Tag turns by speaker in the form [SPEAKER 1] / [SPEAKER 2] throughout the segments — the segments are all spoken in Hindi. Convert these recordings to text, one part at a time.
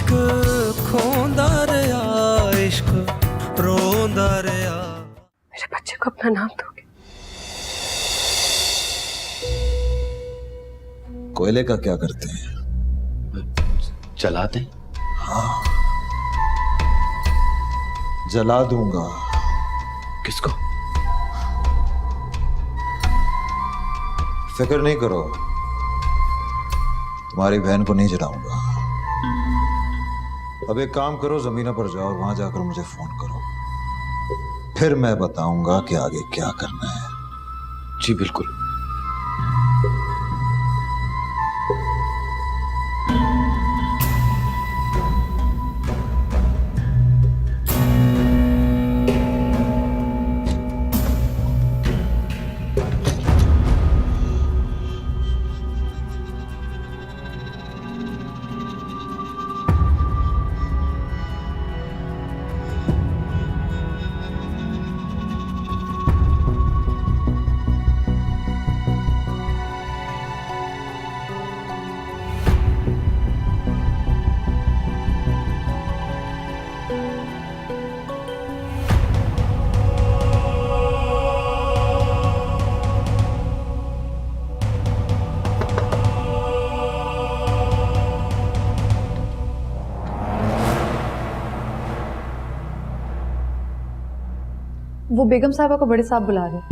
[SPEAKER 1] इश्क खोंदा रहा, इश्क रोंदा रहा।
[SPEAKER 2] मेरे बच्चे को अपना नाम दोगे?
[SPEAKER 3] कोयले का क्या करते हैं?
[SPEAKER 4] जलाते?
[SPEAKER 3] हाँ, जला दूंगा।
[SPEAKER 4] किसको?
[SPEAKER 3] फिक्र नहीं करो, तुम्हारी बहन को नहीं जलाऊंगा। अब एक काम करो, जमीना पर जाओ और वहां जाकर मुझे फोन करो, फिर मैं बताऊंगा कि आगे क्या करना है।
[SPEAKER 4] जी बिल्कुल।
[SPEAKER 2] वो बेगम साहबा को बड़े साहब बुला रहे हैं।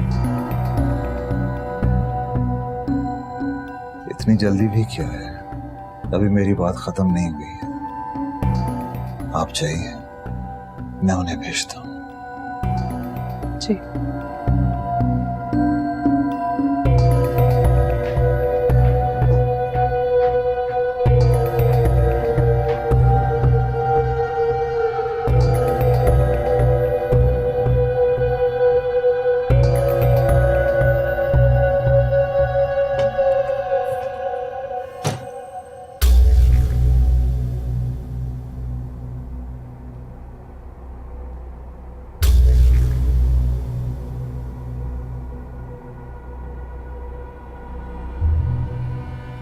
[SPEAKER 3] इतनी जल्दी भी क्या है, अभी मेरी बात खत्म नहीं हुई है। आप चाहिए, मैं उन्हें भेजता हूं।
[SPEAKER 2] जी।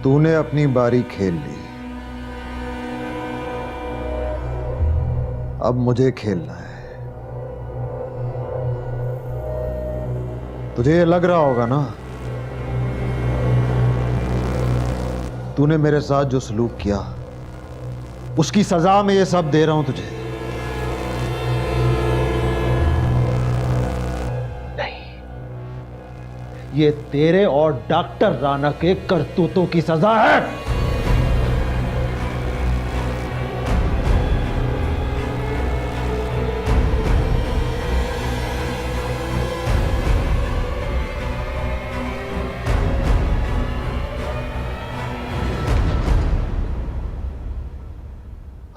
[SPEAKER 3] तूने अपनी बारी खेल ली, अब मुझे खेलना है। तुझे ये लग रहा होगा ना, तूने मेरे साथ जो सलूक किया उसकी सजा में ये सब दे रहा हूं तुझे। ये तेरे और डॉक्टर राणा के करतूतों की सजा है।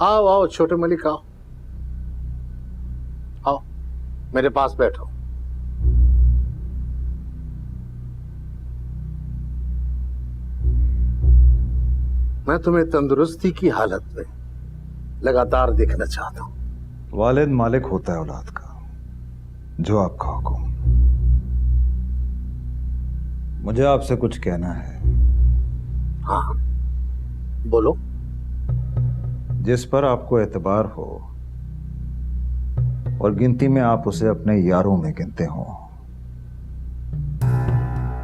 [SPEAKER 5] आओ आओ छोटे मलिक, आओ आओ मेरे पास बैठो। मैं तुम्हें तंदुरुस्ती की हालत में लगातार देखना चाहता हूं।
[SPEAKER 3] वालिद मालिक होता है औलाद का, जो आपका हुक्म। मुझे आपसे कुछ कहना है।
[SPEAKER 5] हाँ बोलो।
[SPEAKER 3] जिस पर आपको एतबार हो और गिनती में आप उसे अपने यारों में गिनते हो,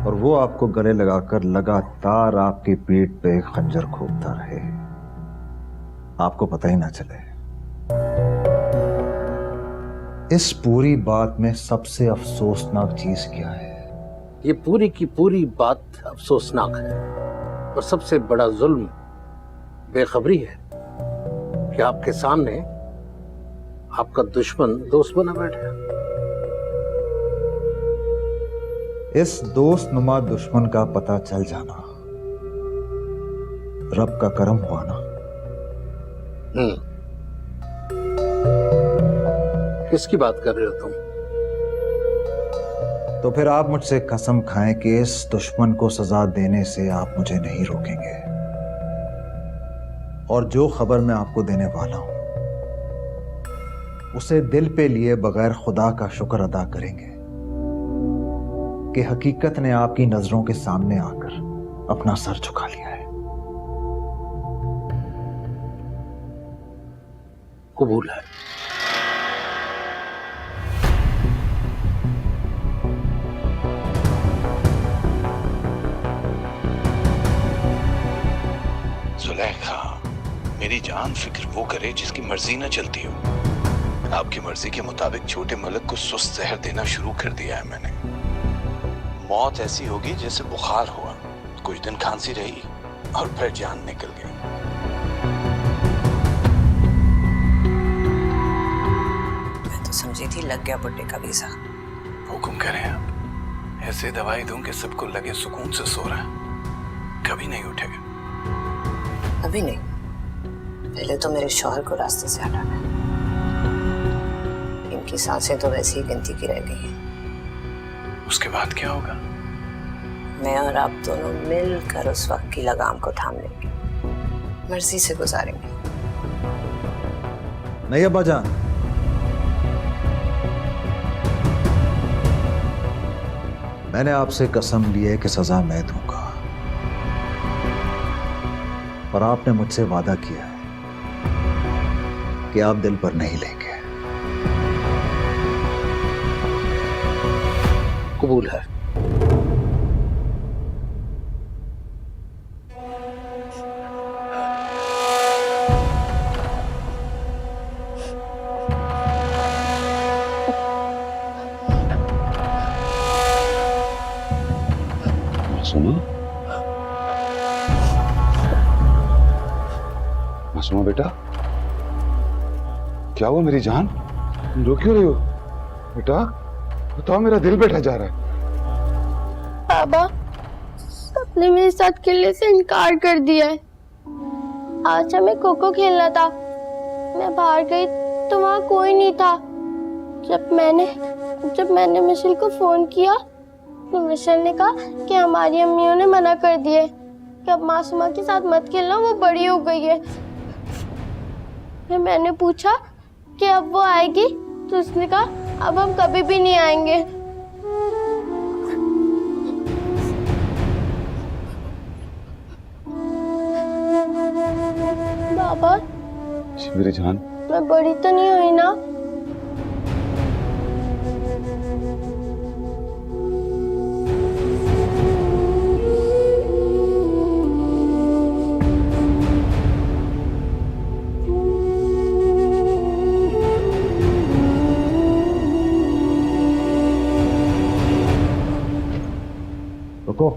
[SPEAKER 3] और वो आपको गले लगाकर लगातार आपकी पीठ पे खंजर घोंपता रहे, आपको पता ही ना चले। इस पूरी बात में सबसे अफसोसनाक चीज क्या है?
[SPEAKER 5] ये पूरी की पूरी बात अफसोसनाक है, और सबसे बड़ा जुल्म बेखबरी है कि आपके सामने आपका दुश्मन दोस्त बना बैठा।
[SPEAKER 3] इस दोस्त नुमा दुश्मन का पता चल जाना रब का करम हुआ ना।
[SPEAKER 5] किसकी बात कर रहे हो तुम?
[SPEAKER 3] तो फिर आप मुझसे कसम खाएं कि इस दुश्मन को सजा देने से आप मुझे नहीं रोकेंगे, और जो खबर मैं आपको देने वाला हूं उसे दिल पे लिए बगैर खुदा का शुक्र अदा करेंगे कि हकीकत ने आपकी नजरों के सामने आकर अपना सर झुका लिया है।
[SPEAKER 5] कबूल है।
[SPEAKER 6] जुलेखा, मेरी जान फिक्र वो करे जिसकी मर्जी न चलती हो। आपकी मर्जी के मुताबिक छोटे मलक को सुस्त जहर देना शुरू कर दिया है मैंने। मौत ऐसी होगी जैसे बुखार हुआ, कुछ दिन खांसी रही और फिर जान निकल गई।
[SPEAKER 7] मैं तो समझी थी लग गया बुड्ढे का वीजा।
[SPEAKER 6] हुक्म करें आप, ऐसे दवाई दूं कि सबको लगे सुकून से सो रहा है, कभी नहीं उठेगा।
[SPEAKER 7] अभी नहीं, पहले तो मेरे शौहर को रास्ते से हटाना है। इनकी सांसें तो वैसे ही गिनती की रह गई हैं।
[SPEAKER 6] उसके बाद क्या होगा?
[SPEAKER 7] मैं और आप दोनों मिलकर उस वक्त की लगाम को थाम लेंगे, मर्जी से गुजारेंगे।
[SPEAKER 3] नहीं अब्बा जान, मैंने आपसे कसम ली है कि सजा मैं दूंगा, और आपने मुझसे वादा किया है कि आप दिल पर नहीं लेंगे।
[SPEAKER 5] कबूल है।
[SPEAKER 4] मासूमा, मासूमा बेटा, क्या हुआ मेरी जान? तुम रो क्यों रही हो बेटा? बताओ, मेरा दिल बैठा जा रहा है।
[SPEAKER 8] बाबा, सबने मेरे साथ खेलने से इनकार कर दिया है। आज हमें खो खो खेलना था, मैं बाहर गई तो वहाँ कोई नहीं था। जब मैंने मिशेल को फोन किया तो मिशेल ने कहा कि हमारी अम्मियों ने मना कर दिए कि अब मासूमा के साथ मत खेलना, वो बड़ी हो गई है। फिर मैंने पूछा कि अब वो आएगी, तो उसने कहा अब हम कभी भी नहीं आएंगे। बाबा,
[SPEAKER 4] मेरी जान,
[SPEAKER 8] मैं बड़ी तो नहीं हुई ना?
[SPEAKER 3] रुको,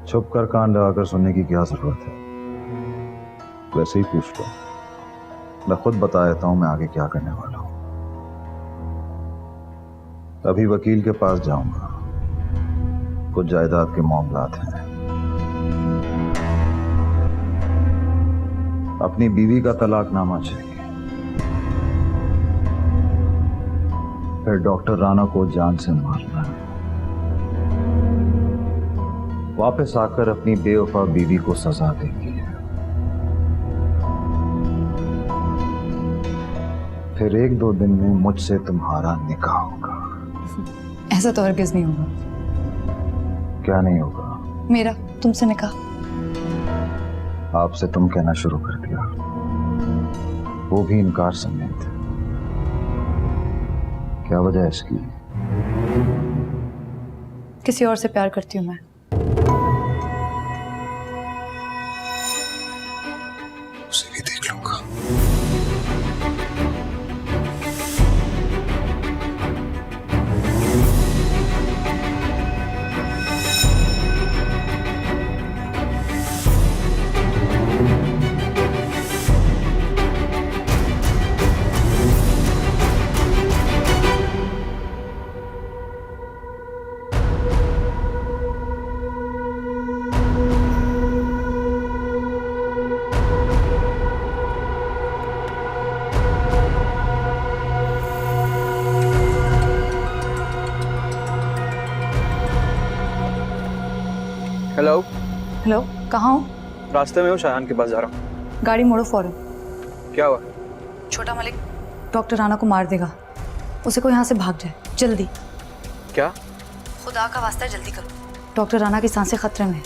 [SPEAKER 3] छुप कर कान लगाकर सुनने की क्या जरूरत है? वैसे ही पूछ लो, मैं खुद बता देता हूं मैं आगे क्या करने वाला हूं। अभी वकील के पास जाऊंगा, कुछ जायदाद के मामलात हैं। अपनी बीवी का तलाकनामा चाहिए, फिर डॉक्टर राणा को जान से मारना है, वापस आकर अपनी बेवफा बीवी को सजा देनी है, फिर 1-2 दिन में मुझसे तुम्हारा निकाह होगा।
[SPEAKER 2] ऐसा तो हरगिज नहीं होगा।
[SPEAKER 3] क्या नहीं होगा?
[SPEAKER 2] मेरा तुमसे निकाह।
[SPEAKER 3] आपसे तुम कहना शुरू कर दिया, वो भी इनकार समेत। क्या वजह है इसकी?
[SPEAKER 2] किसी और से प्यार करती हूँ मैं।
[SPEAKER 6] उसे भी देख लूंगा।
[SPEAKER 9] हेलो।
[SPEAKER 2] हेलो, कहाँ हो?
[SPEAKER 9] रास्ते में हूँ, शायान के पास जा रहा हूँ।
[SPEAKER 2] गाड़ी मोड़ो फौरन।
[SPEAKER 9] क्या हुआ?
[SPEAKER 2] छोटा मलिक डॉक्टर राणा को मार देगा। उसे को यहाँ से भाग जाए जल्दी।
[SPEAKER 9] क्या?
[SPEAKER 2] खुदा का वास्ता है जल्दी करो, डॉक्टर राना की सांसें खतरे में है।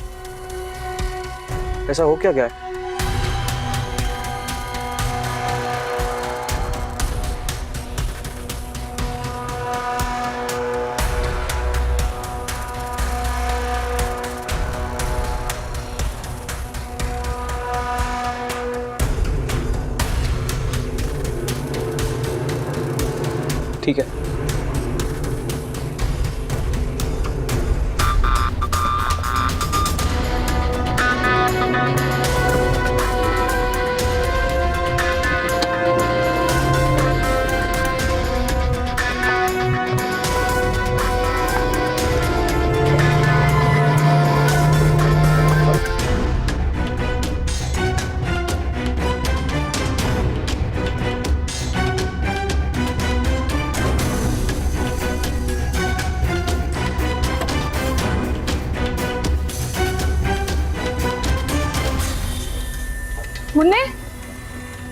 [SPEAKER 9] ऐसा हो क्या गया है? ठीक है।
[SPEAKER 2] मुन्ने,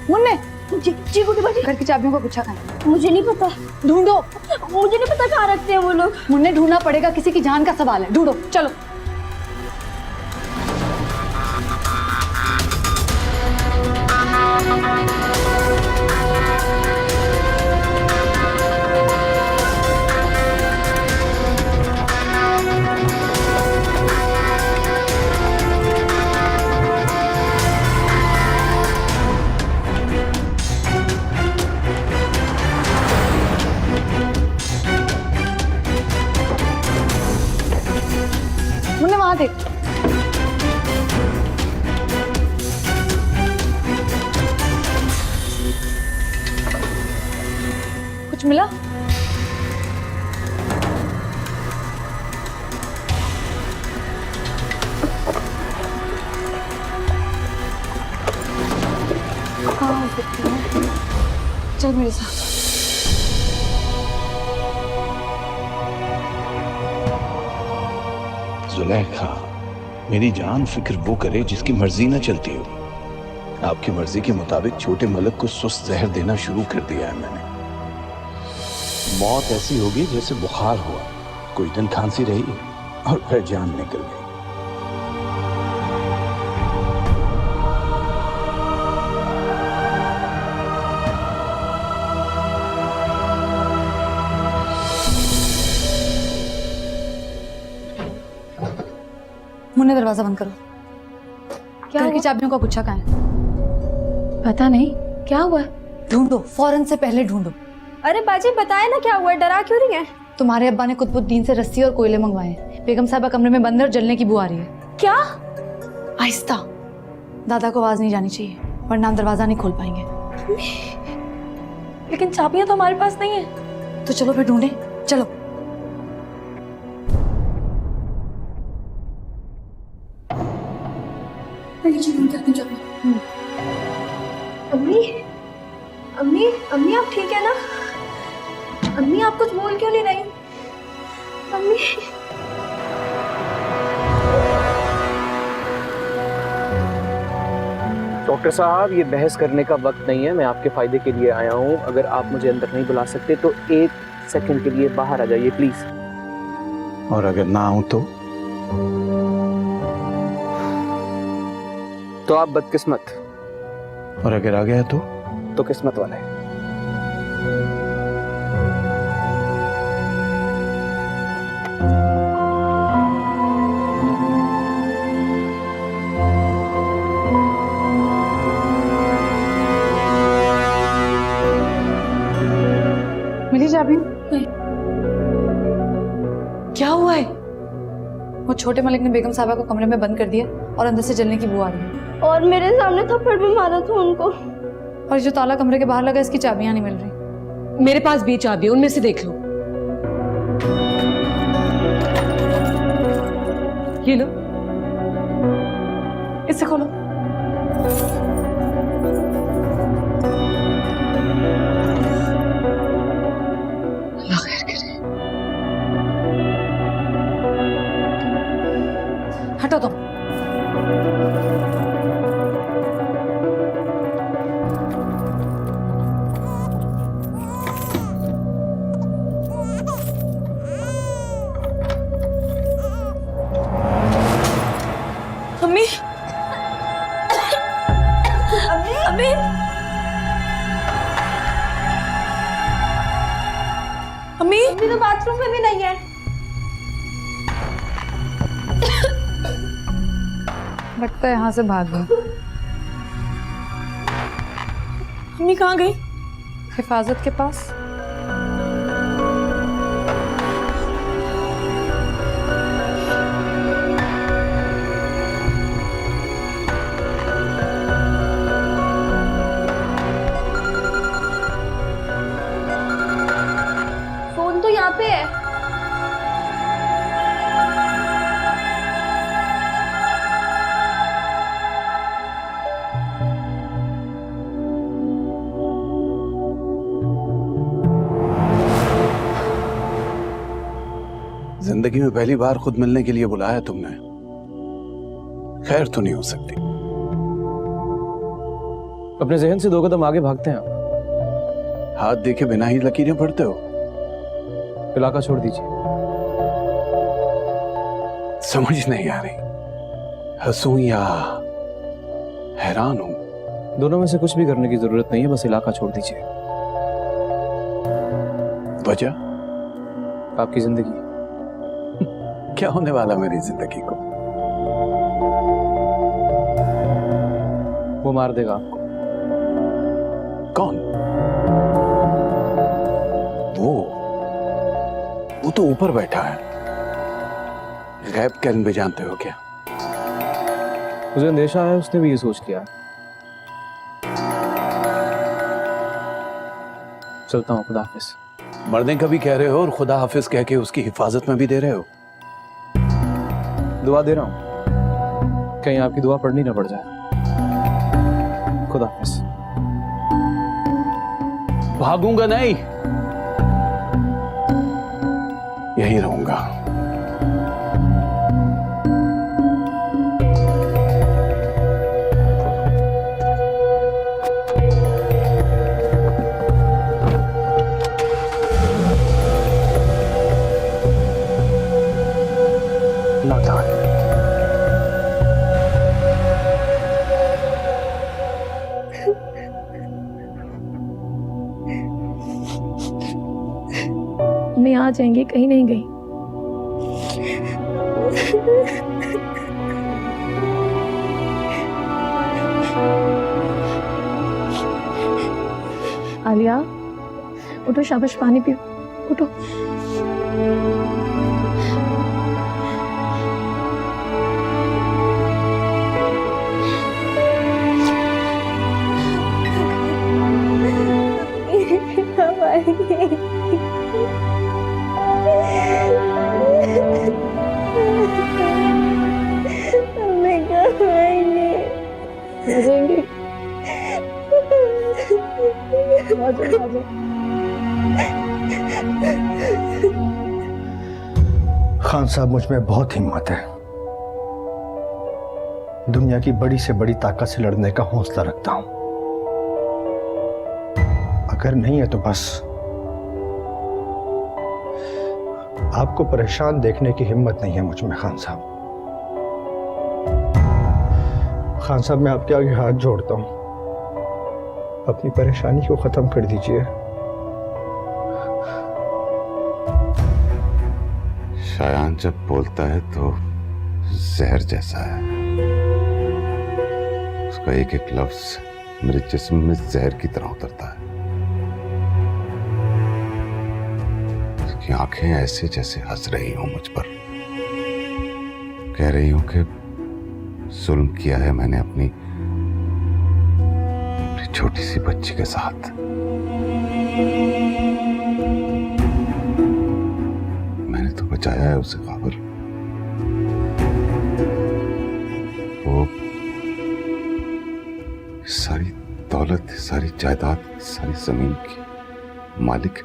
[SPEAKER 2] मुन्ने,
[SPEAKER 8] जी जी गुड्डी बाजी।
[SPEAKER 2] घर की चाबियों का गुच्छा कहाँ है?
[SPEAKER 8] मुझे नहीं पता,
[SPEAKER 2] ढूंढो।
[SPEAKER 8] मुझे नहीं पता कहाँ रखते हैं वो लोग।
[SPEAKER 2] मुन्ने ढूंढना पड़ेगा, किसी की जान का सवाल है, ढूंढो चलो। मुन्ने वहां देख। कुछ मिला? कहाँ हो सकती है? चल मेरे साथ।
[SPEAKER 6] जुलेखा, मेरी जान फिक्र वो करे जिसकी मर्जी ना चलती हो। आपकी मर्जी के मुताबिक छोटे मलक को सुस्त जहर देना शुरू कर दिया है मैंने। मौत ऐसी होगी जैसे बुखार हुआ, कुछ दिन खांसी रही और फिर जान निकल गई।
[SPEAKER 2] मुन्ने दरवाजा बंद करो।
[SPEAKER 8] क्या
[SPEAKER 2] घर की चाबियों का गुच्छा कहाँ है?
[SPEAKER 8] पता नहीं क्या हुआ।
[SPEAKER 2] ढूंढो, फौरन से पहले ढूंढो।
[SPEAKER 8] अरे बाजी बताए ना क्या हुआ, डरा क्यों रही है?
[SPEAKER 2] तुम्हारे अब्बा ने कुतुबुद्दीन से रस्सी और कोयले मंगवाए हैं। बेगम साहबा कमरे में बंद है और जलने की बू आ रही है।
[SPEAKER 8] क्या?
[SPEAKER 2] आहिस्ता, दादा को आवाज नहीं जानी चाहिए वरना हम दरवाजा नहीं खोल पाएंगे।
[SPEAKER 8] लेकिन चाबियां तो हमारे पास नहीं है।
[SPEAKER 2] तो चलो फिर ढूंढे, चलो।
[SPEAKER 8] अम्मी, अम्मी, अम्मी आप ठीक है ना? अम्मी आप कुछ बोल क्यों नहीं रही? अम्मी
[SPEAKER 9] डॉक्टर साहब, ये बहस करने का वक्त नहीं है। मैं आपके फायदे के लिए आया हूँ। अगर आप मुझे अंदर नहीं बुला सकते तो 1 सेकंड के लिए बाहर आ जाइए प्लीज।
[SPEAKER 6] और अगर ना आऊं
[SPEAKER 9] तो आप बदकिस्मत,
[SPEAKER 6] और अगर आ गया
[SPEAKER 9] तो किस्मत वाले।
[SPEAKER 2] मिली चाबी? क्या हुआ है? वो छोटे मलिक ने बेगम साहबा को कमरे में बंद कर दिया और अंदर से जलने की बू आ रही है।
[SPEAKER 8] और मेरे सामने थप्पड़ भी मारा था उनको।
[SPEAKER 2] और जो ताला कमरे के बाहर लगा, इसकी चाबियां नहीं मिल रही।
[SPEAKER 10] मेरे पास भी चाबी है, उनमें से देख लो। ये लो,
[SPEAKER 2] इससे खोलो।
[SPEAKER 10] अल्लाह खैर करे।
[SPEAKER 2] हटो तुम। अम्मी
[SPEAKER 8] अभी तो बाथरूम में भी नहीं है।
[SPEAKER 2] लगता है यहाँ से भाग गई।
[SPEAKER 8] अम्मी कहाँ गई?
[SPEAKER 2] हिफाजत के पास।
[SPEAKER 8] फोन तो यहाँ पे है।
[SPEAKER 6] जिंदगी में पहली बार खुद मिलने के लिए बुलाया तुमने। खैर तो नहीं हो सकती।
[SPEAKER 9] अपने जहन से 2 कदम आगे भागते हैं आप।
[SPEAKER 6] हाथ देखे बिना ही लकीरें पढ़ते हो।
[SPEAKER 9] इलाका छोड़ दीजिए।
[SPEAKER 6] समझ नहीं आ रही, हंसूं या हैरान हूं।
[SPEAKER 9] दोनों में से कुछ भी करने की जरूरत नहीं है, बस इलाका छोड़ दीजिए।
[SPEAKER 6] वजह?
[SPEAKER 9] आपकी जिंदगी।
[SPEAKER 6] क्या होने वाला मेरी जिंदगी को?
[SPEAKER 9] वो मार देगा आपको।
[SPEAKER 6] कौन? वो तो ऊपर बैठा है। गैब के इल्म भी जानते हो क्या?
[SPEAKER 9] मुझे अंदेशा है उसने भी ये सोच किया। चलता हूँ, खुदा हाफिज।
[SPEAKER 6] मरने का भी कह रहे हो और खुदा हाफिज कह के उसकी हिफाजत में भी दे रहे हो।
[SPEAKER 9] दुआ दे रहा हूँ, कहीं आपकी दुआ पढ़नी ना पड़ जाए। खुदा हाफिज।
[SPEAKER 6] भागूंगा नहीं, यहीं रहूंगा।
[SPEAKER 8] मैं आ जाएंगे, कहीं नहीं गई। आलिया उठो, शाबाश, पानी पियो, उठो।
[SPEAKER 11] खान साहब, मुझ में बहुत हिम्मत है। दुनिया की बड़ी से बड़ी ताकत से लड़ने का हौसला रखता हूं। अगर नहीं है तो बस आपको परेशान देखने की हिम्मत नहीं है मुझ में। खान साहब, मैं आपके आगे हाथ जोड़ता हूं, अपनी परेशानी को खत्म कर दीजिए।
[SPEAKER 6] शायान जब बोलता है तो जहर जैसा है। उसका एक एक लफ्ज मेरे जिस्म में जहर की तरह उतरता है। उसकी आंखें ऐसे जैसे हंस रही हों मुझ पर, कह रही हूं कि जुल्म किया है मैंने अपनी छोटी सी बच्ची के साथ। मैंने तो बचाया है उसे काबिल। वो सारी दौलत, सारी जायदाद, सारी जमीन की मालिक।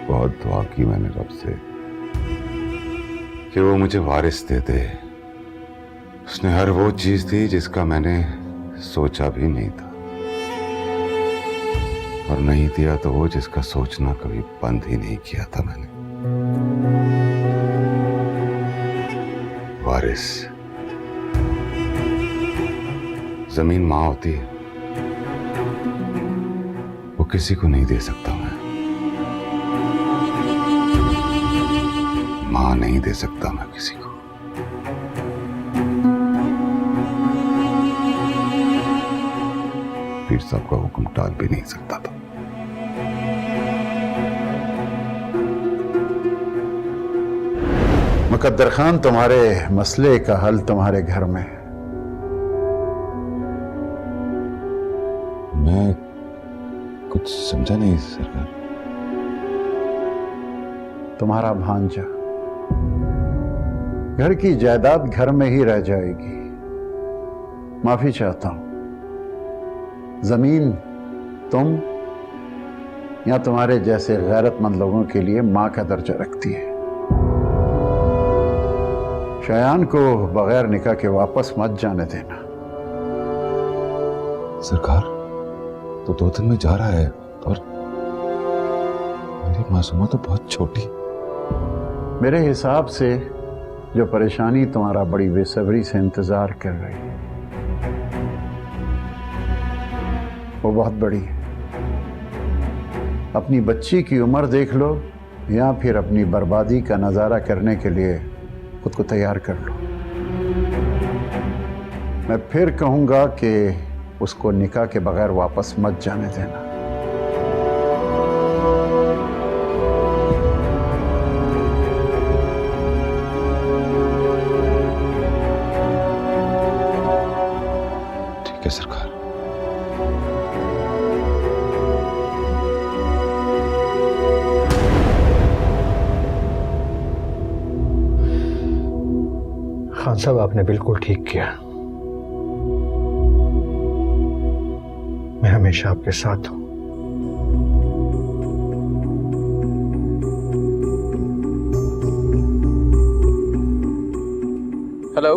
[SPEAKER 6] बहुत दुआ की मैंने रब से कि वो मुझे वारिस दे दे। उसने हर वो चीज दी जिसका मैंने सोचा भी नहीं था, और नहीं दिया तो वो जिसका सोचना कभी बंद ही नहीं किया था मैंने। वारिस। जमीन मां होती है, वो किसी को नहीं दे सकता मैं।
[SPEAKER 4] मां नहीं दे सकता मैं किसी को। पीर साहब का हुक्म टाल भी नहीं सकता था। मुकद्दर खान, तुम्हारे मसले का हल तुम्हारे घर में है। मैं कुछ समझा नहीं सरकार। तुम्हारा भांजा, घर की जायदाद घर में ही रह जाएगी। माफी चाहता हूं, जमीन तुम या तुम्हारे जैसे गैरतमंद लोगों के लिए मां का दर्जा रखती है। शयान को बगैर निकाह के वापस मत जाने देना। सरकार, तो 2 दिन में जा रहा है और मेरी मासूमा तो बहुत छोटी। मेरे हिसाब से जो परेशानी तुम्हारा बड़ी बेसब्री से इंतजार कर रही है वो बहुत बड़ी है। अपनी बच्ची की उम्र देख लो या फिर अपनी बर्बादी का नजारा करने के लिए खुद को तैयार कर लो। मैं फिर कहूंगा कि उसको निकाह के बगैर वापस मत जाने देना। ठीक है सरकार।
[SPEAKER 11] खान साहब, आपने बिल्कुल ठीक किया। मैं हमेशा आपके साथ हूं।
[SPEAKER 9] हेलो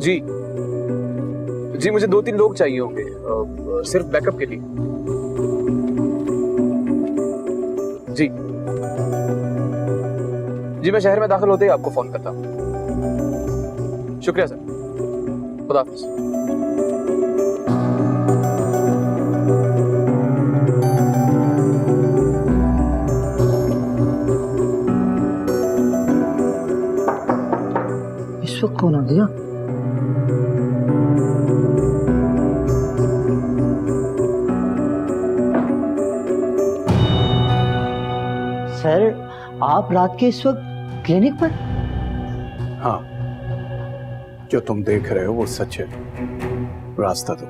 [SPEAKER 9] जी। जी मुझे 2-3 लोग चाहिए होंगे, सिर्फ बैकअप के लिए। जी जी, मैं शहर में दाखिल होते ही आपको फोन करता हूँ। शुक्रिया सर, खुदा हाफिज़।
[SPEAKER 10] इस वक्त कौन आ गया? सर, आप रात के इस वक्त क्लिनिक पर?
[SPEAKER 5] हाँ, जो तुम देख रहे हो वो सच है। रास्ता दो।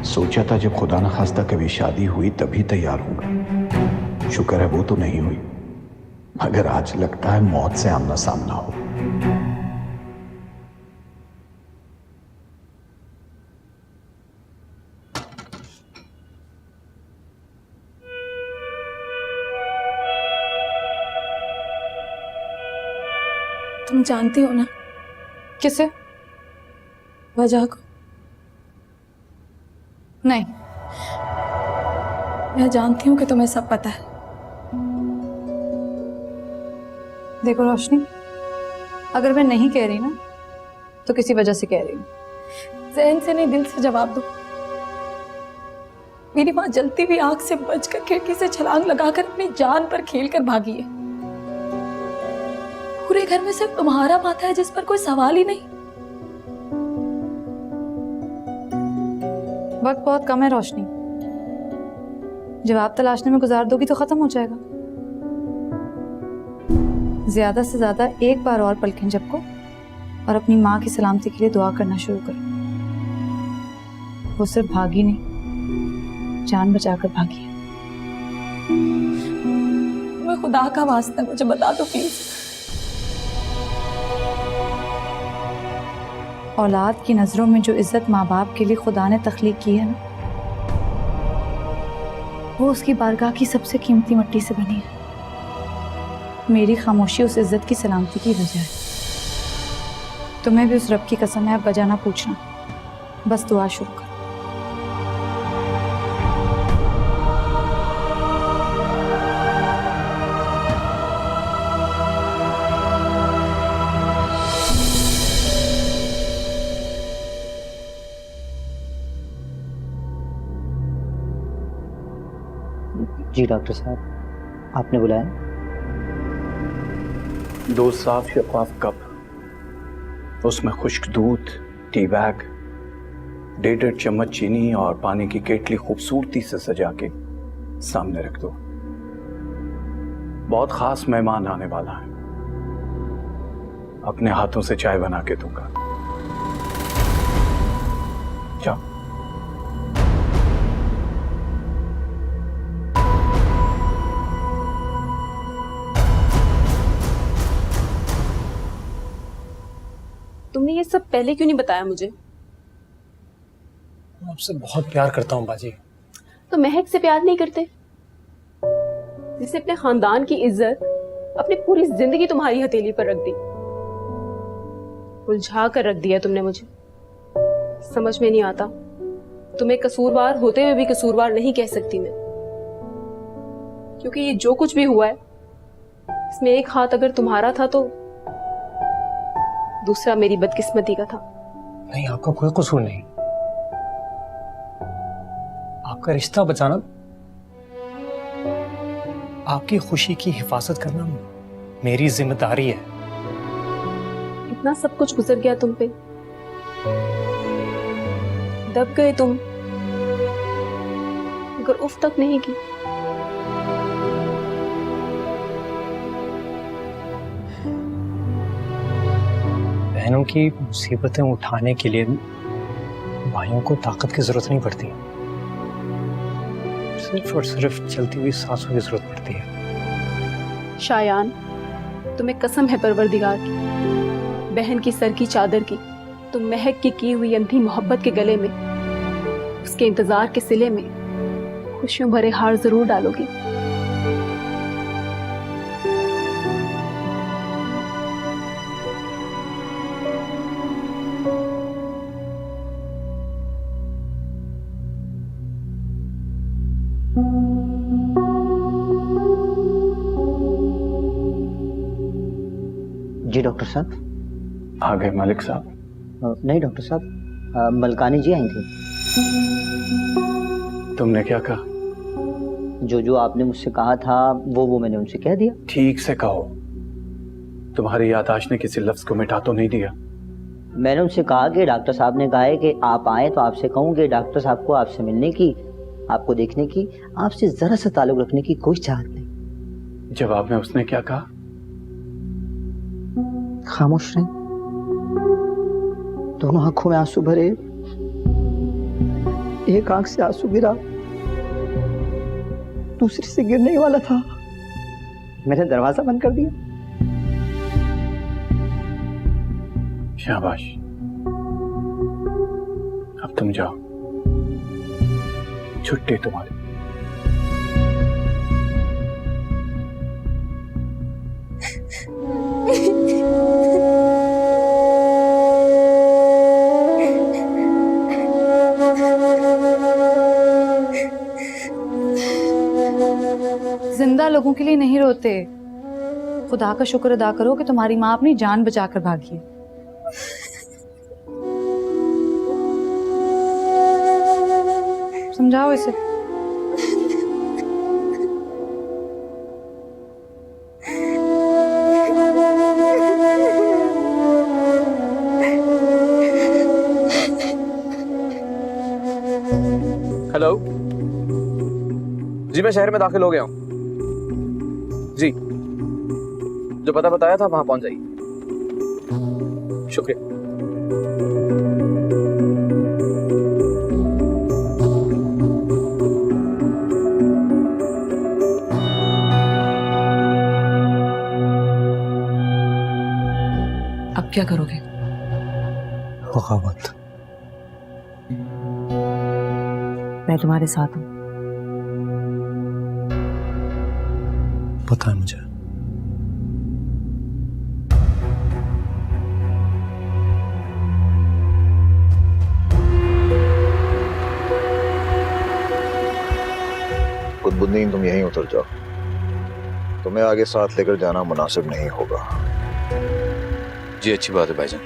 [SPEAKER 6] सोचा था जब खुदा न खास्ता कभी शादी हुई तभी तैयार होगा। शुक्र है वो तो नहीं हुई, मगर आज लगता है मौत से आमना सामना हो।
[SPEAKER 2] तुम जानती हो ना किसे? वजह को? नहीं, मैं जानती हूँ कि तुम्हें सब पता है। देखो रोशनी, अगर मैं नहीं कह रही ना तो किसी वजह से कह रही हूँ। ज़हन से नहीं, दिल से जवाब दो। मेरी माँ जलती हुई आग से बचकर खिड़की से छलांग लगाकर अपनी जान पर खेलकर भागी है। पूरे घर में सिर्फ तुम्हारा माथा है जिस पर कोई सवाल ही नहीं। वक्त बहुत कम है रोशनी, जवाब तलाशने में गुजार दोगी तो खत्म हो जाएगा। ज्यादा से ज्यादा एक बार और पलकें झपको और अपनी माँ की सलामती के लिए दुआ करना शुरू करो। वो सिर्फ भागी नहीं, जान बचाकर भागी है। मैं खुदा का वास्ता मुझे बता दो प्लीज। औलाद की नजरों में जो इज्जत माँ बाप के लिए खुदा ने तख्लीक की है ना, वो उसकी बारगाह की सबसे कीमती मिट्टी से बनी है। मेरी खामोशी उस इज्जत की सलामती की वजह है। तुम्हें भी उस रब की कसम है, अब वजह ना पूछना, बस दुआ शुरू करो।
[SPEAKER 10] जी डॉक्टर साहब, आपने बुलाया?
[SPEAKER 6] 2 साफ शफाफ कप, उसमें खुश्क दूध, टी बैग, 1.5 चम्मच चीनी और पानी की केटली खूबसूरती से सजा के सामने रख दो। बहुत खास मेहमान आने वाला है, अपने हाथों से चाय बना के दूंगा। जाओ।
[SPEAKER 12] तुमने ये सब पहले क्यों नहीं बताया मुझे?
[SPEAKER 13] मैं आपसे बहुत प्यार करता हूँ बाजी।
[SPEAKER 12] तो महक से प्यार नहीं करते, जिसे अपने खानदान की इज्जत, अपनी पूरी जिंदगी तुम्हारी हथेली पर रख दी। उलझा कर रख दिया तुमने मुझे। समझ में नहीं आता, तुम्हें कसूरवार होते हुए भी कसूरवार नहीं कह सकती मैं, क्योंकि ये जो कुछ भी हुआ है इसमें एक हाथ अगर तुम्हारा था तो दूसरा मेरी बदकिस्मती का था।
[SPEAKER 13] नहीं, आपका कोई कसूर नहीं। आपका रिश्ता बचाना, आपकी खुशी की हिफाजत करना मेरी जिम्मेदारी है।
[SPEAKER 12] इतना सब कुछ गुजर गया तुम पे, दब गए तुम, मगर उफ तक नहीं की।
[SPEAKER 13] बहनों की मुसीबतें उठाने के लिए भाइयों को ताकत की जरूरत नहीं पड़ती, सिर्फ और सिर्फ चलती हुई सांसों की जरूरत पड़ती है।
[SPEAKER 12] शायान, तुम्हें कसम है परवरदिगार की, बहन की सर की चादर की, तुम महक की हुई अंधी मोहब्बत के गले में, उसके इंतजार के सिले में खुशियों भरे हार जरूर डालोगी।
[SPEAKER 10] जी डॉक्टर साहब।
[SPEAKER 6] आ गए मलिक साहब?
[SPEAKER 10] नहीं डॉक्टर साहब, मलकानी जी आई थी।
[SPEAKER 6] तुमने क्या कहा?
[SPEAKER 10] जो आपने मुझसे कहा था वो मैंने उनसे कह दिया।
[SPEAKER 6] ठीक से कहो, तुम्हारी याददाश्त ने किसी लफ्ज को मिटा तो नहीं दिया?
[SPEAKER 10] मैंने उनसे कहा कि डॉक्टर साहब ने कहा है कि आप आए तो आपसे कहूँ कि डॉक्टर साहब को आपसे मिलने की, आपको देखने की, आपसे जरा सा ताल्लुक रखने की कोई चाहत नहीं।
[SPEAKER 6] जवाब में उसने क्या कहा?
[SPEAKER 10] खामोश रहे, दोनों आंखों में आंसू भरे, एक आंख से आंसू गिरा, दूसरी से गिरने ही वाला था, मैंने दरवाजा बंद कर दिया।
[SPEAKER 6] शाबाश, अब तुम जाओ, छुट्टी तुम्हारी।
[SPEAKER 2] जिंदा लोगों के लिए नहीं रोते। खुदा का शुक्र अदा करो कि तुम्हारी माँ अपनी जान बचाकर भागी है। समझाओ इसे।
[SPEAKER 9] हेलो जी, मैं शहर में दाखिल हो गया हूँ जी। जो पता बताया था वहां पहुंच जाइए। शुक्रिया।
[SPEAKER 12] अब क्या करोगे?
[SPEAKER 13] बगावत।
[SPEAKER 12] मैं तुम्हारे साथ हूँ।
[SPEAKER 13] पता है मुझे।
[SPEAKER 3] कुतुबुद्दीन, तुम यहीं उतर जाओ, तुम्हें आगे साथ लेकर जाना मुनासिब नहीं होगा।
[SPEAKER 6] जी अच्छी बात है भाईजान।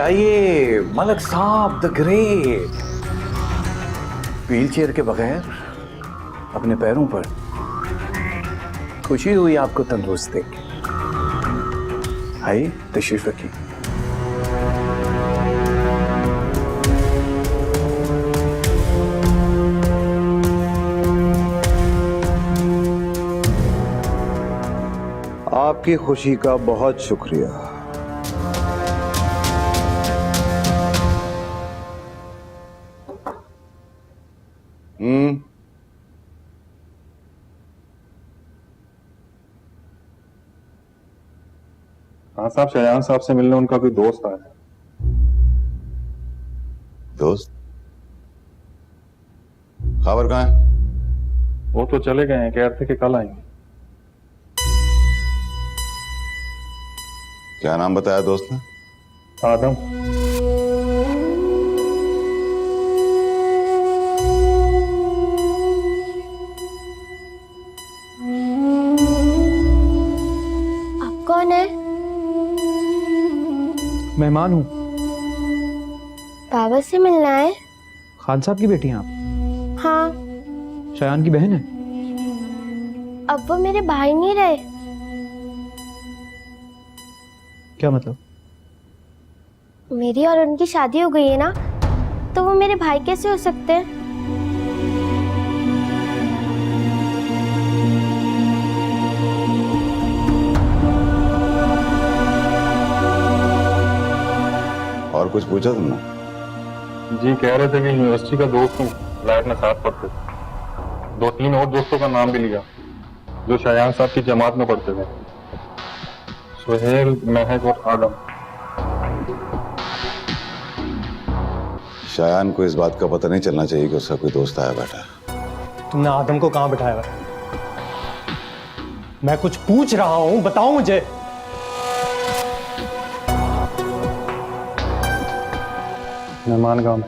[SPEAKER 14] आइए मलक साहब द ग्रेट, व्हील चेयर के बगैर अपने पैरों पर। खुशी हुई आपको तंदुरुस्त देख के। आइए तशरीफ रखिए।
[SPEAKER 3] आपकी खुशी का बहुत शुक्रिया।
[SPEAKER 11] हाँ साहब, शयान साहब से मिलने उनका कोई दोस्त आया है।
[SPEAKER 15] दोस्त? खबर कहाँ है?
[SPEAKER 11] वो तो चले गए हैं, कह रहे थे कि कल आएंगे।
[SPEAKER 15] क्या नाम बताया दोस्त ने?
[SPEAKER 11] आदम।
[SPEAKER 8] आप कौन है?
[SPEAKER 9] मेहमान हूँ।
[SPEAKER 8] बाबा से मिलना है?
[SPEAKER 9] खान साहब की बेटी हैं आप?
[SPEAKER 8] हाँ।
[SPEAKER 9] शयान की बहन है?
[SPEAKER 8] अब वो मेरे भाई नहीं रहे।
[SPEAKER 9] क्या मतलब?
[SPEAKER 8] मेरी और उनकी शादी हो गई है ना, तो वो मेरे भाई कैसे हो सकते हैं?
[SPEAKER 15] और कुछ पूछा तुमने?
[SPEAKER 11] जी कह रहे थे कि यूनिवर्सिटी का दोस्त हूँ, फ्लैट में साथ पढ़ते थे। 2-3 और दोस्तों का नाम भी लिया जो शयान साहब की जमात में पढ़ते थे। सुहेल, महक और आदम।
[SPEAKER 15] शायान को इस बात का पता नहीं चलना चाहिए कि उसका कोई दोस्त आया बैठा है।
[SPEAKER 13] तुमने आदम को कहां बिठाया हुआ है? मैं कुछ पूछ रहा हूं, बताओ मुझे।
[SPEAKER 11] मेहमान गांव में।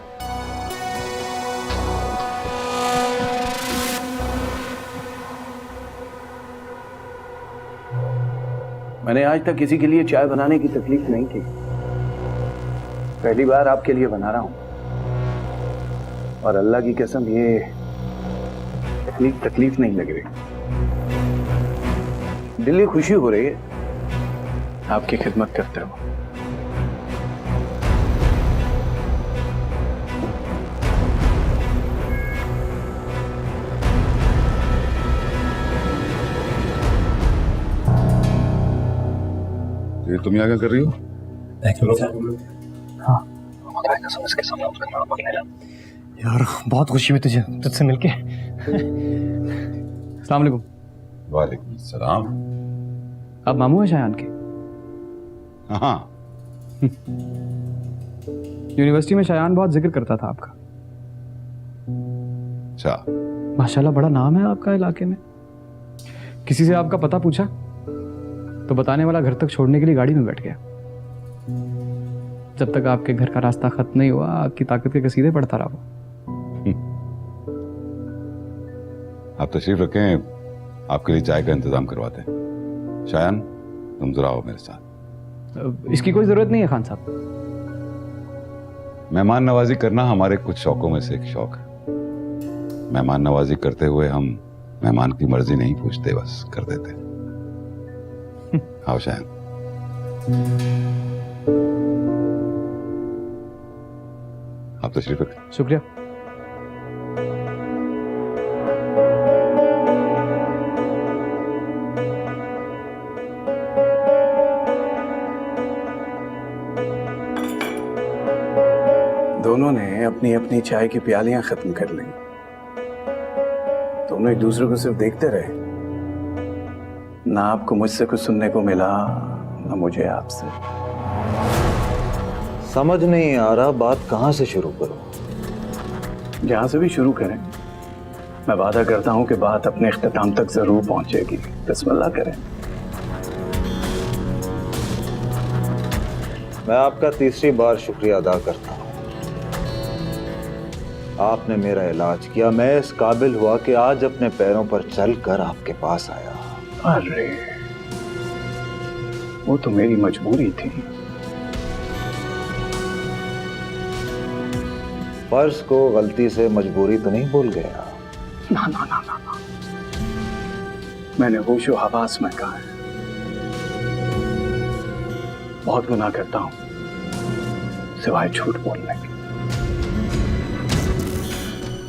[SPEAKER 14] मैंने आज तक किसी के लिए चाय बनाने की तकलीफ नहीं की, पहली बार आपके लिए बना रहा हूं। और अल्लाह की कसम ये तकलीफ नहीं लग रही, दिली खुशी हो रही है आपकी खिदमत करते हो।
[SPEAKER 15] ये तुम यहाँ क्या कर रही हो?
[SPEAKER 13] हाँ यार, बहुत खुशी हुई तुझसे मिलके। अस्सलाम वालेकुम।
[SPEAKER 15] वालेकुम सलाम।
[SPEAKER 9] आप मामू हैं शायान के?
[SPEAKER 15] हाँ।
[SPEAKER 9] यूनिवर्सिटी में शायान बहुत जिक्र करता था आपका।
[SPEAKER 15] अच्छा।
[SPEAKER 9] माशाल्लाह बड़ा नाम है आपका इलाके में। किसी से आपका पता पूछा तो बताने वाला घर तक छोड़ने के लिए गाड़ी में बैठ गया। जब तक आपके घर का रास्ता खत्म नहीं हुआ आपकी ताकत के कसीदे पढ़ता रहा वो।
[SPEAKER 15] आप तशरीफ रखें, आपके लिए चाय का इंतजाम करवाते हैं। शायान तुम जरा आओ मेरे साथ।
[SPEAKER 9] इसकी कोई जरूरत नहीं है खान साहब।
[SPEAKER 15] मेहमान नवाजी करना हमारे कुछ शौकों में से एक शौक है। मेहमान नवाजी करते हुए हम मेहमान की मर्जी नहीं पूछते, बस कर देते। आओ शायन। आप तशरीफ रखें।
[SPEAKER 9] शुक्रिया।
[SPEAKER 14] दोनों ने अपनी अपनी चाय की प्यालियां खत्म कर ली। दोनों एक दूसरे को सिर्फ देखते रहे। ना आपको मुझसे कुछ सुनने को मिला, ना मुझे आपसे।
[SPEAKER 3] समझ नहीं आ रहा बात कहां से शुरू करूं।
[SPEAKER 14] जहां से भी शुरू करें। मैं वादा करता हूं कि बात अपने इख्तिताम तक जरूर पहुंचेगी। बिस्मिल्लाह करें।
[SPEAKER 3] मैं आपका तीसरी बार शुक्रिया अदा करता हूं। आपने मेरा इलाज किया, मैं इस काबिल हुआ कि आज अपने पैरों पर चलकर आपके पास आया।
[SPEAKER 14] अरे वो तो मेरी मजबूरी थी।
[SPEAKER 3] फर्ज को गलती से मजबूरी तो नहीं भूल गया?
[SPEAKER 14] ना ना ना ना ना, मैंने होशो हवास में कहा है, बहुत गुनाह करता हूं सिवाय झूठ बोलने के।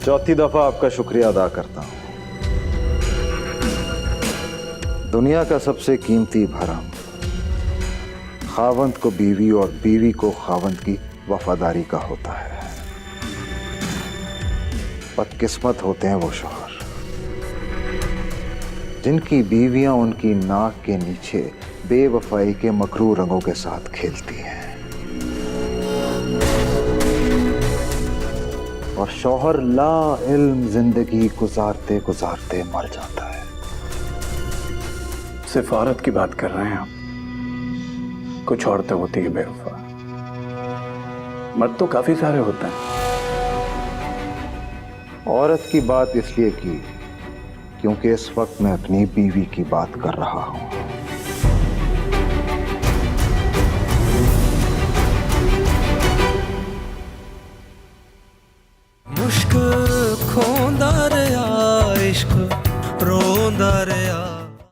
[SPEAKER 3] चौथी दफा आपका शुक्रिया अदा करता हूं। दुनिया का सबसे कीमती भरम खावंद को बीवी और बीवी को खावंद की वफादारी का होता है। बदकिस्मत होते हैं वो शौहर जिनकी बीवियां उनकी नाक के नीचे बेवफाई के मकरू रंगों के साथ खेलती हैं, और शौहर ला इल्म जिंदगी गुजारते गुजारते मर जाता है।
[SPEAKER 14] सिर्फ औरत की बात कर रहे हैं आप? कुछ औरतें होती है बेवफा, मर्द तो काफी सारे होते हैं।
[SPEAKER 3] औरत की बात इसलिए की क्योंकि इस वक्त मैं अपनी बीवी की बात कर रहा हूं।
[SPEAKER 1] मुश्क खोंदा रहा इश्क रोंदा रहा।